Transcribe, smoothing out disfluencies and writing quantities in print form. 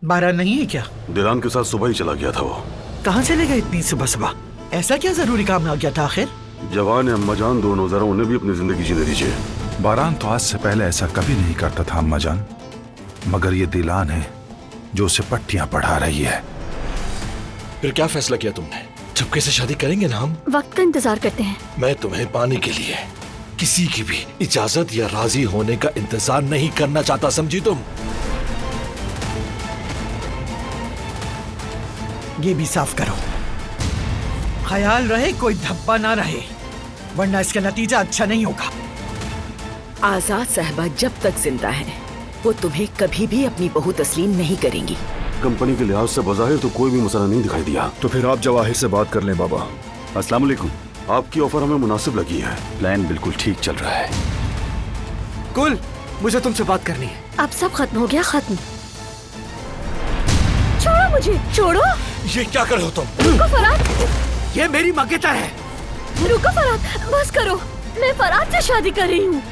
12 नहीं है क्या? दिलान के साथ सुबह ही चला गया था वो। कहाँ चले गए इतनी सुबह सुबह? ऐसा क्या जरूरी काम आ गया था आखिर? जवान है अम्मा जान दोनों, जरा उन्हें भी अपनी जिंदगी जीने दीजिए। बारान तो आज से पहले ऐसा कभी नहीं करता था अम्मा जान, मगर ये दिलान है जो उसे पट्टियां पढ़ा रही है। फिर क्या फैसला किया तुमने? चुपके से शादी करेंगे ना हम? वक्त का इंतजार करते हैं। मैं तुम्हें पाने के लिए किसी की भी इजाजत या राजी होने का इंतजार नहीं करना चाहता, समझी तुम? ये भी साफ करो, ख्याल रहे कोई धब्बा ना रहे, वरना इसका नतीजा अच्छा नहीं होगा। आजाद साहबा जब तक जिंदा है वो तुम्हें कभी भी अपनी बहू तस्लीम नहीं करेंगी। कंपनी के लिहाज से बज़ाहिर तो कोई भी मसला नहीं दिखाई दिया। तो फिर आप जवाहिर से बात कर लें बाबा। अस्सलाम वालेकुम। आपकी ऑफर हमें मुनासिब लगी है। प्लान बिल्कुल ठीक चल रहा है। कुल, मुझे तुमसे बात करनी है। अब सब खत्म हो गया, खत्म। छोड़ो मुझे, छोड़ो। ये क्या कर रहे हो तुम? रुको फराद, ये मेरी मंगेतर है। रुको फराद, बस करो। मैं फराद से शादी कर रही हूँ।